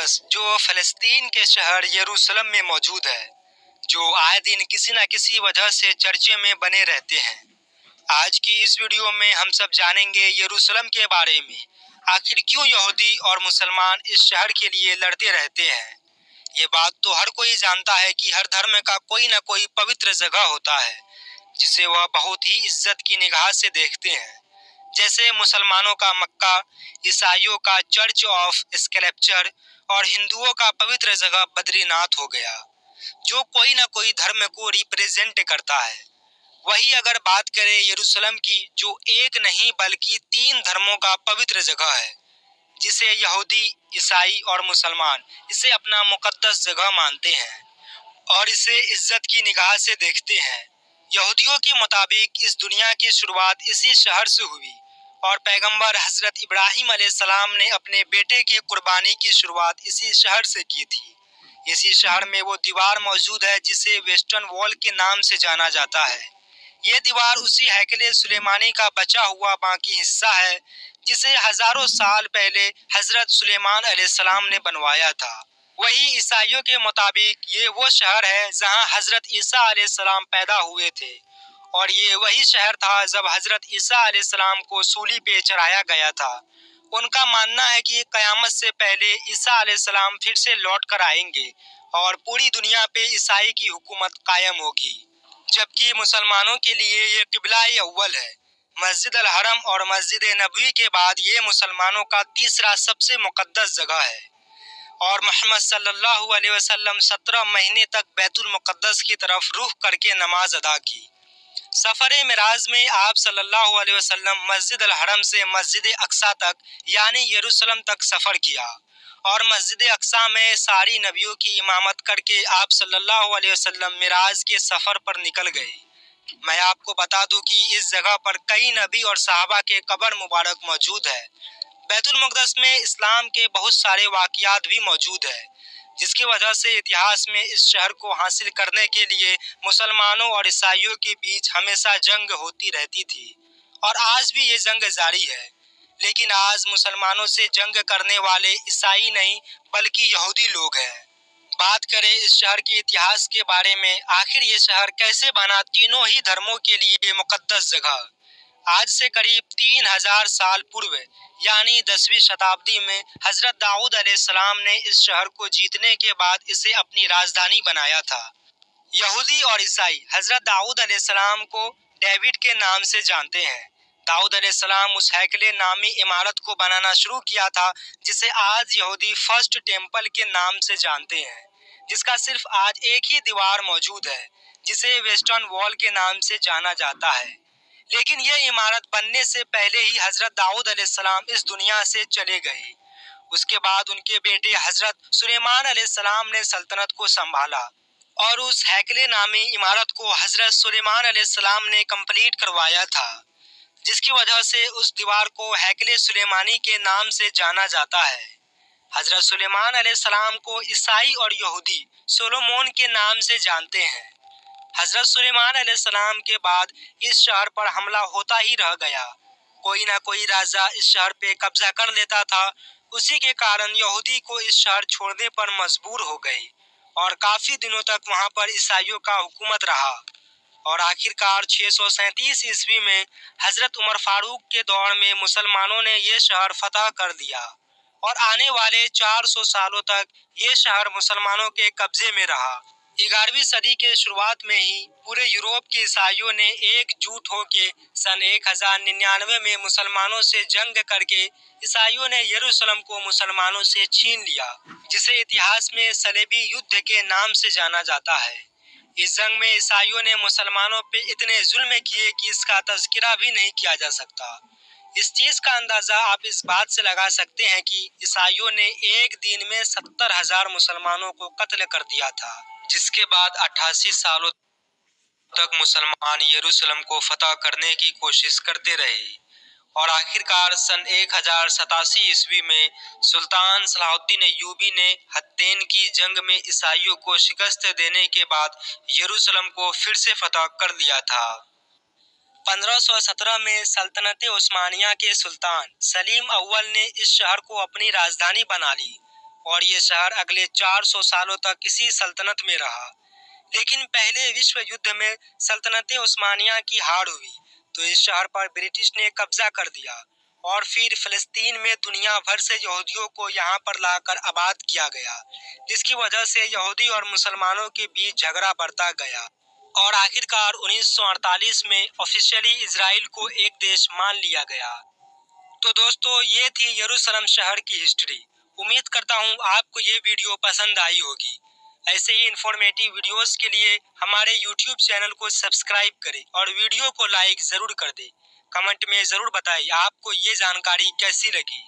मुक़द्दस जो फ़लस्तीन के शहर यरूशलेम में मौजूद है, जो आए दिन किसी न किसी वजह से चर्चे में बने रहते हैं। आज की इस वीडियो में हम सब जानेंगे यरूशलेम के बारे में। आखिर क्यों यहूदी और मुसलमान इस शहर के लिए लड़ते रहते हैं। ये बात तो हर कोई जानता है कि हर धर्म का कोई न कोई पवित्र जगह होता है जिसे वह बहुत ही इज्जत की निगाह से देखते हैं। जैसे मुसलमानों का मक्का, ईसाइयों का चर्च ऑफ स्कैल्पचर और हिंदुओं का पवित्र जगह बद्रीनाथ हो गया, जो कोई न कोई धर्म को रिप्रेजेंट करता है। वही अगर बात करें यरूशलेम की, जो एक नहीं बल्कि 3 धर्मों का पवित्र जगह है, जिसे यहूदी, ईसाई और मुसलमान इसे अपना मुकद्दस जगह मानते हैं और इसे इज्जत की निगाह से देखते हैं। यहूदियों के मुताबिक इस दुनिया की शुरुआत इसी शहर से हुई और पैगंबर हजरत इब्राहिम अलैहिस्सलाम ने अपने बेटे की कुर्बानी की शुरुआत इसी शहर से की थी। इसी शहर में वो दीवार मौजूद है जिसे वेस्टर्न वॉल के नाम से जाना जाता है। ये दीवार उसी हैकले सुलेमानी का बचा हुआ बाकी हिस्सा है जिसे हजारों साल पहले हजरत सुलेमान अलैहिस्सलाम ने बनवाया था। वही ईसाइयों के मुताबिक ये वो शहर है जहां हजरत ईसा अलैहिस्सलाम पैदा हुए थे और ये वही शहर था जब हजरत ईसा अलैहिस्सलाम को सूली पे चढ़ाया गया था। उनका मानना है कि कयामत से पहले ईसा अलैहिस्सलाम फिर से लौट कर आएंगे और पूरी दुनिया पे ईसाई की हुकूमत कायम होगी, जबकि मुसलमानों के लिए ये किबला-ए अव्वल है। मस्जिद अल हरम और मस्जिद नबवी के बाद ये मुसलमानों का तीसरा सबसे मुकद्दस जगह है और मोहम्मद सल्लल्लाहु अलैहि वसल्लम 17 महीने तक बैतुल मुकद्दस की तरफ रुख करके नमाज अदा की। सफरे मिराज में आप सल्लल्लाहु अलैहि वसल्लम मस्जिद अल हरम से मस्जिद अक्सा तक यानी यरूशलेम तक सफर किया और मस्जिद अक्सा में सारी नबियों की इमामत करके आप सल्लल्लाहु अलैहि वसल्लम मिराज के सफर पर निकल गए। मैं आपको बता दूं कि इस जगह पर कई नबी और सहाबा के कब्र मुबारक मौजूद है। बैतुल मुक़द्दस में इस्लाम के बहुत सारे वाक़ियात भी मौजूद है, जिसकी वजह से इतिहास में इस शहर को हासिल करने के लिए मुसलमानों और ईसाइयों के बीच हमेशा जंग होती रहती थी और आज भी ये जंग जारी है। लेकिन आज मुसलमानों से जंग करने वाले ईसाई नहीं बल्कि यहूदी लोग हैं। बात करें इस शहर के इतिहास के बारे में, आखिर ये शहर कैसे बना। तीनों ही धर्मों के लिए मुकद्दस जगह। आज से करीब 3000 साल पूर्व यानी 10वीं शताब्दी में हजरत दाऊद अलैहिस्सलाम ने इस शहर को जीतने के बाद इसे अपनी राजधानी बनाया था। यहूदी और ईसाई हजरत दाऊद अलैहिस्सलाम को डेविड के नाम से जानते हैं। दाऊद अलैहिस्सलाम उस हैकले नामी इमारत को बनाना शुरू किया था जिसे आज यहूदी फर्स्ट टेम्पल के नाम से जानते हैं, जिसका सिर्फ आज एक ही दीवार मौजूद है जिसे वेस्टर्न वॉल के नाम से जाना जाता है। लेकिन यह इमारत बनने से पहले ही हजरत दाऊद अलैहिस्सलाम इस दुनिया से चले गए। उसके बाद उनके बेटे हजरत सुलेमान अलैहिस्सलाम ने सल्तनत को संभाला और उस हैकले नामी इमारत को हजरत सुलेमान अलैहिस्सलाम ने कंप्लीट करवाया था, जिसकी वजह से उस दीवार को हैकले सुलेमानी के नाम से जाना जाता है। हजरत सुलेमान अलैहिस्सलाम को ईसाई और यहूदी सोलोमोन के नाम से जानते हैं। हजरत सुलेमान अलैहिस्सलाम के बाद इस शहर पर हमला होता ही रह गया। कोई ना कोई राजा इस शहर पे कब्जा कर लेता था। उसी के कारण यहूदी को इस शहर छोड़ने पर मजबूर हो गए और काफी दिनों तक वहां पर ईसाइयों का हुकूमत रहा और आखिरकार 637 ईस्वी में हजरत उमर फारूक के दौर में मुसलमानों ने ये शहर फतह कर दिया और आने वाले 400 सालों तक ये शहर मुसलमानों के कब्जे में रहा। 11वीं सदी के शुरुआत में ही पूरे यूरोप के ईसाइयों ने एकजुट होकर सन 1099 में मुसलमानों से जंग करके ईसाइयों ने यरूशलेम को मुसलमानों से छीन लिया, जिसे इतिहास में सलेबी युद्ध के नाम से जाना जाता है। इस जंग में ईसाइयों ने मुसलमानों पे इतने जुल्म किए कि इसका तज़किरा भी नहीं किया जा सकता। इस चीज का अंदाजा आप इस बात से लगा सकते हैं कि ईसाइयों ने एक दिन में 70,000 मुसलमानों को कत्ल कर दिया था, जिसके बाद 88 सालों तक मुसलमान यरूशलेम को फतह करने की कोशिश करते रहे और आखिरकार सन 1087 ईस्वी में सुल्तान सलाहुद्दीन अय्यूबी ने हत्तेन की जंग में ईसाइयों को शिकस्त देने के बाद यरूशलेम को फिर से फतह कर लिया था। 1517 में सल्तनत उस्मानिया के सुल्तान सलीम अव्वल ने इस शहर को अपनी राजधानी बना ली और ये शहर अगले 400 सालों तक इसी सल्तनत में रहा। लेकिन पहले विश्व युद्ध में सल्तनत उस्मानिया की हार हुई तो इस शहर पर ब्रिटिश ने कब्जा कर दिया और फिर फिलिस्तीन में दुनिया भर से यहूदियों को यहाँ पर लाकर आबाद किया गया, जिसकी वजह से यहूदी और मुसलमानों के बीच झगड़ा बढ़ता गया और आखिरकार 1948 में ऑफिशियली इजराइल को एक देश मान लिया गया। तो दोस्तों, ये थी यरूशलेम शहर की हिस्ट्री। उम्मीद करता हूँ आपको ये वीडियो पसंद आई होगी। ऐसे ही इंफॉर्मेटिव वीडियोस के लिए हमारे यूट्यूब चैनल को सब्सक्राइब करें और वीडियो को लाइक जरूर कर दें। कमेंट में जरूर बताइए आपको ये जानकारी कैसी लगी।